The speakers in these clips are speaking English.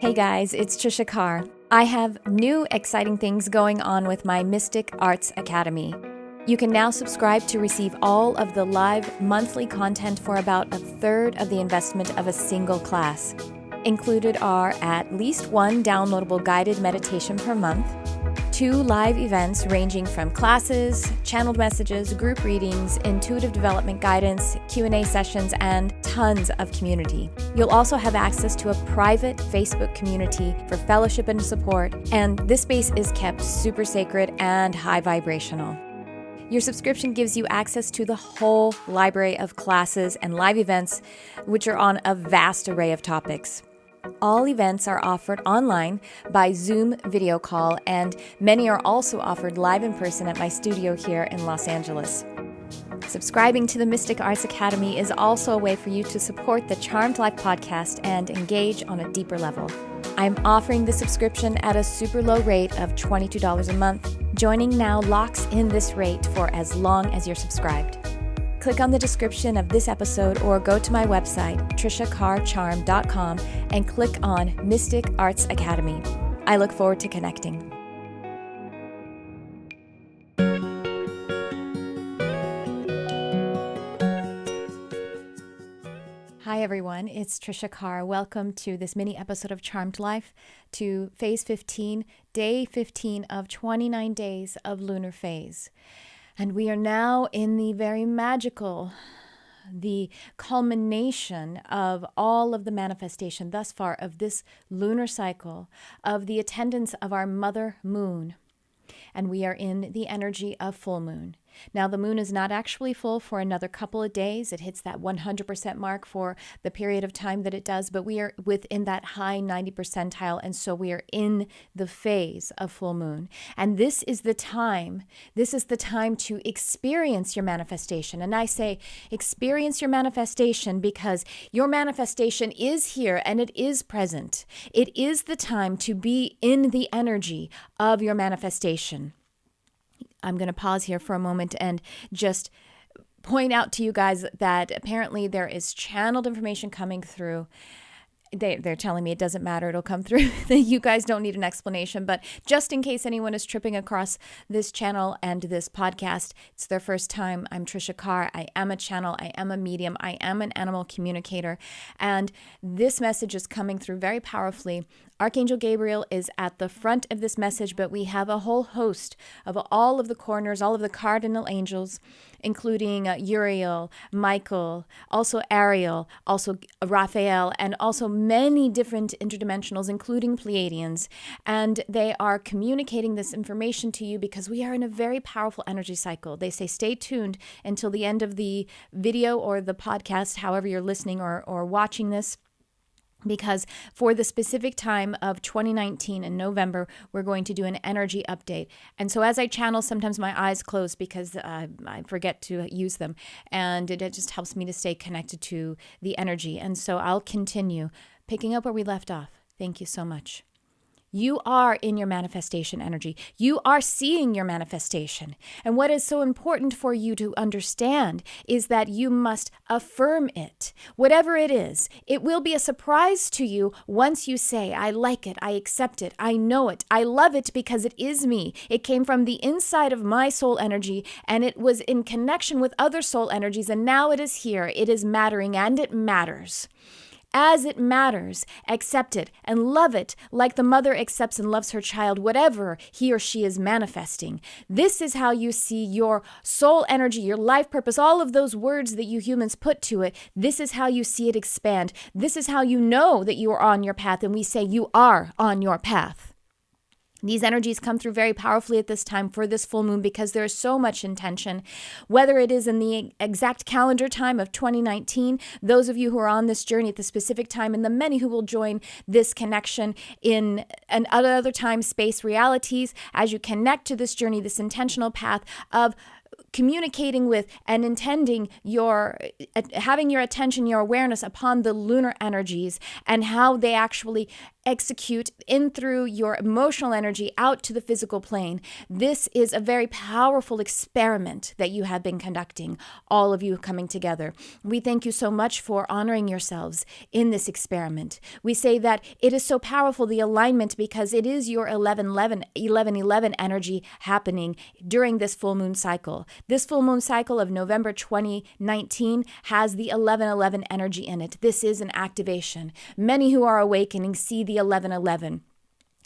Hey guys, it's Tricia Carr. I have new exciting things going on with my Mystic Arts Academy. You can now subscribe to receive all of the live monthly content for about a third of the investment of a single class. Included are at least one downloadable guided meditation per month, 2 live events ranging from classes, channeled messages, group readings, intuitive development guidance, Q&A sessions, and tons of community. You'll also have access to a private Facebook community for fellowship and support, and this space is kept super sacred and high vibrational. Your subscription gives you access to the whole library of classes and live events, which are on a vast array of topics. All events are offered online by Zoom video call, and many are also offered live in person at my studio here in Los Angeles. Subscribing to the Mystic Arts Academy is also a way for you to support the Charmed Life podcast and engage on a deeper level. I'm offering the subscription at a super low rate of $22 a month. Joining now locks in this rate for as long as you're subscribed. Click on the description of this episode or go to my website, triciacarcharm.com, and click on Mystic Arts Academy. I look forward to connecting. Hi everyone, it's Tricia Carr. Welcome to this mini episode of Charmed Life, to Phase 15, Day 15 of 29 days of Lunar Phase. And we are now in the very magical, the culmination of all of the manifestation thus far of this lunar cycle, of the attendance of our mother moon. And we are in the energy of full moon. Now, the moon is not actually full for another couple of days. It hits that 100% mark for the period of time that it does, but we are within that high 90 percentile, and so we are in the phase of full moon. And this is the time to experience your manifestation. And I say experience your manifestation because your manifestation is here and it is present. It is the time to be in the energy of your manifestation. I'm going to pause here for a moment and just point out to you guys that apparently there is channeled information coming through. They're telling me it doesn't matter, it'll come through. You guys don't need an explanation, but just in case anyone is tripping across this channel and this podcast, it's their first time. I'm Tricia Carr. I am a channel. I am a medium. I am an animal communicator. And this message is coming through very powerfully. Archangel Gabriel is at the front of this message, but we have a whole host of all of the corners, all of the cardinal angels, including Uriel, Michael, also Ariel, also Raphael, and also many different interdimensionals, including Pleiadians. And they are communicating this information to you because we are in a very powerful energy cycle. They say stay tuned until the end of the video or the podcast, however you're listening or watching this. Because for the specific time of 2019 in November, we're going to do an energy update. And so as I channel, sometimes my eyes close because I forget to use them. And it just helps me to stay connected to the energy. And so I'll continue picking up where we left off. Thank you so much. You are in your manifestation energy. You are seeing your manifestation. And what is so important for you to understand is that you must affirm it. Whatever it is, it will be a surprise to you once you say, I like it, I accept it, I know it, I love it because it is me. It came from the inside of my soul energy and it was in connection with other soul energies, and now it is here. It is mattering and it matters. As it matters, accept it and love it like the mother accepts and loves her child, whatever he or she is manifesting. This is how you see your soul energy, your life purpose, all of those words that you humans put to it. This is how you see it expand. This is how you know that you are on your path, and we say you are on your path. These energies come through very powerfully at this time for this full moon because there is so much intention, whether it is in the exact calendar time of 2019, those of you who are on this journey at the specific time, and the many who will join this connection in other time, space, realities, as you connect to this journey, this intentional path of communicating with and intending having your attention, your awareness upon the lunar energies and how they actually execute in through your emotional energy out to the physical plane. This is a very powerful experiment that you have been conducting, all of you coming together. We thank you so much for honoring yourselves in this experiment. We say that it is so powerful, the alignment, because it is your 11-11 energy happening during this full moon cycle. This full moon cycle of November 2019 has the 11-11 energy in it. This is an activation. Many who are awakening see the 11-11.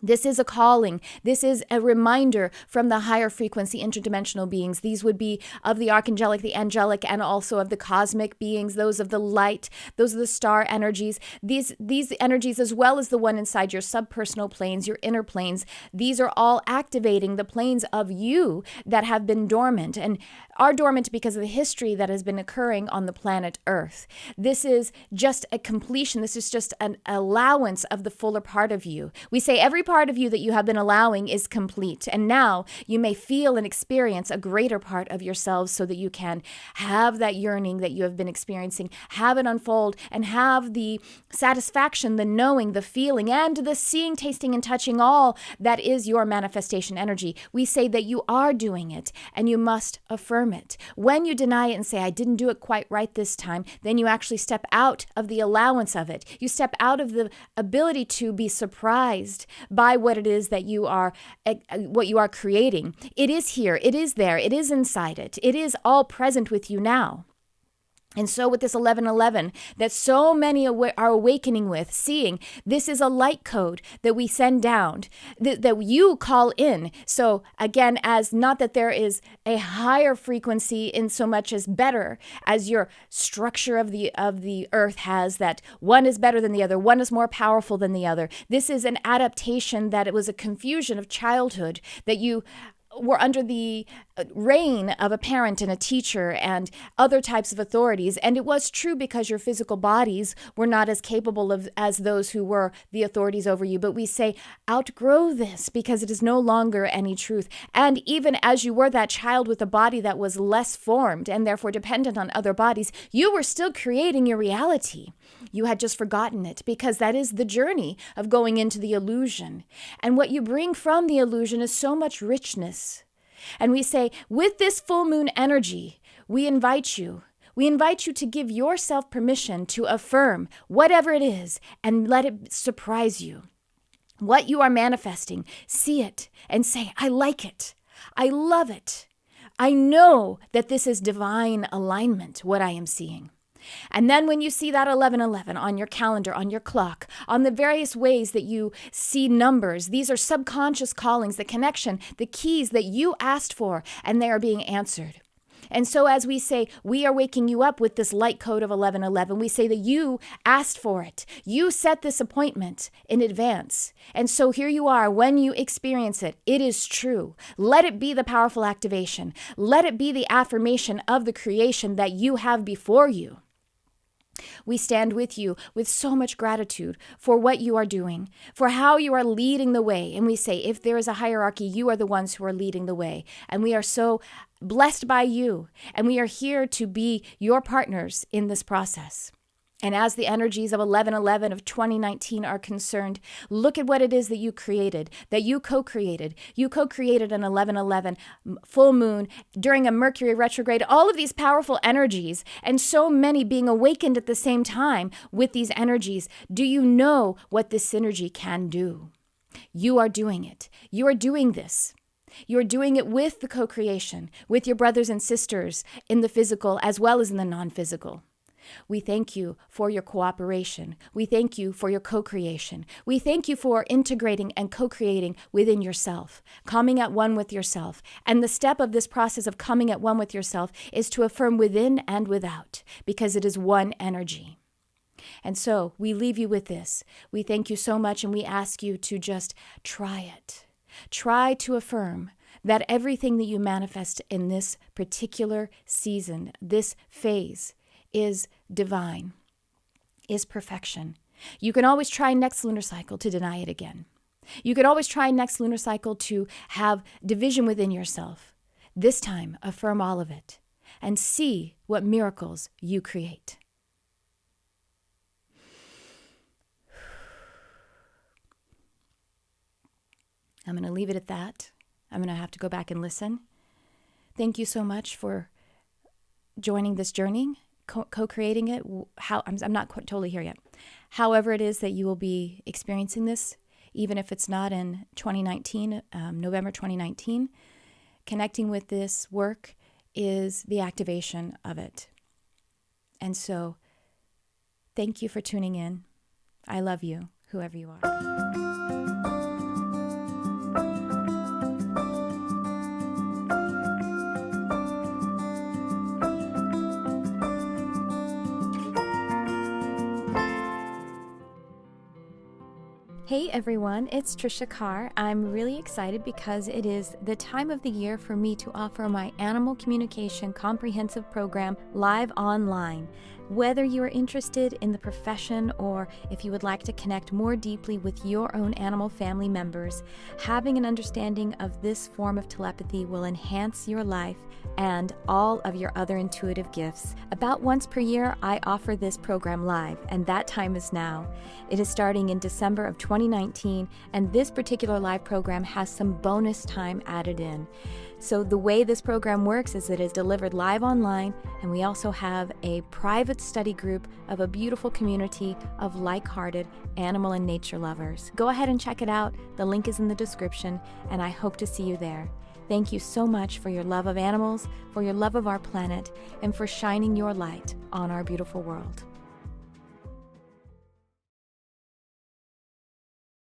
This is a calling. This is a reminder from the higher frequency interdimensional beings. These would be of the archangelic, the angelic, and also of the cosmic beings, those of the light, those are the star energies. These energies, as well as the one inside your subpersonal planes, your inner planes, these are all activating the planes of you that have been dormant and are dormant because of the history that has been occurring on the planet Earth. This is just a completion. This is just an allowance of the fuller part of you. We say every part of you that you have been allowing is complete. And now you may feel and experience a greater part of yourselves so that you can have that yearning that you have been experiencing, have it unfold, and have the satisfaction, the knowing, the feeling, and the seeing, tasting, and touching all that is your manifestation energy. We say that you are doing it, and you must affirm it. When you deny it and say, I didn't do it quite right this time, then you actually step out of the allowance of it. You step out of the ability to be surprised by what it is that you are creating. It is here, it is there, it is inside it. It is all present with you now. And so with this 11-11 that so many are awakening with, seeing this is a light code that we send down, that you call in. So again, as not that there is a higher frequency in so much as better, as your structure of the earth has, that one is better than the other, one is more powerful than the other. This is an adaptation, that it was a confusion of childhood, that you were under the reign of a parent and a teacher and other types of authorities. And it was true because your physical bodies were not as capable as those who were the authorities over you. But we say, outgrow this, because it is no longer any truth. And even as you were that child with a body that was less formed and therefore dependent on other bodies, you were still creating your reality. You had just forgotten it, because that is the journey of going into the illusion. And what you bring from the illusion is so much richness. And we say, with this full moon energy, we invite you to give yourself permission to affirm whatever it is and let it surprise you. What you are manifesting, see it and say, I like it. I love it. I know that this is divine alignment, what I am seeing. And then when you see that 11-11 on your calendar, on your clock, on the various ways that you see numbers, these are subconscious callings, the connection, the keys that you asked for, and they are being answered. And so as we say, we are waking you up with this light code of 11-11, we say that you asked for it. You set this appointment in advance. And so here you are. When you experience it, it is true. Let it be the powerful activation. Let it be the affirmation of the creation that you have before you. We stand with you with so much gratitude for what you are doing, for how you are leading the way. And we say, if there is a hierarchy, you are the ones who are leading the way. And we are so blessed by you. And we are here to be your partners in this process. And as the energies of 11-11 of 2019 are concerned, look at what it is that you created, that you co-created. You co-created an 11-11 full moon during a Mercury retrograde, all of these powerful energies, and so many being awakened at the same time with these energies. Do you know what this synergy can do? You are doing it. You are doing this. You're doing it with the co-creation, with your brothers and sisters in the physical as well as in the non-physical. We thank you for your cooperation. We thank you for your co-creation. We thank you for integrating and co-creating within yourself, coming at one with yourself. And the step of this process of coming at one with yourself is to affirm within and without, because it is one energy. And so we leave you with this. We thank you so much, and we ask you to just try it. Try to affirm that everything that you manifest in this particular season, this phase, is divine, is perfection. You can always try next lunar cycle to deny it again. You can always try next lunar cycle to have division within yourself. This time, affirm all of it and see what miracles you create. I'm going to leave it at that. I'm going to have to go back and listen. Thank you so much for joining this journey, co-creating it. I'm not totally here yet. However it is that you will be experiencing this, even if it's not in 2019, November 2019, connecting with this work is the activation of it. And so, thank you for tuning in. I love you, whoever you are. Hey everyone, it's Tricia Carr. I'm really excited because it is the time of the year for me to offer my Animal Communication Comprehensive Program live online. Whether you are interested in the profession or if you would like to connect more deeply with your own animal family members, having an understanding of this form of telepathy will enhance your life and all of your other intuitive gifts. About once per year, I offer this program live, and that time is now. It is starting in December of 2019, and this particular live program has some bonus time added in. So the way this program works is it is delivered live online, and we also have a private study group of a beautiful community of like-hearted animal and nature lovers. Go ahead and check it out. The link is in the description, and I hope to see you there. Thank you so much for your love of animals, for your love of our planet, and for shining your light on our beautiful world.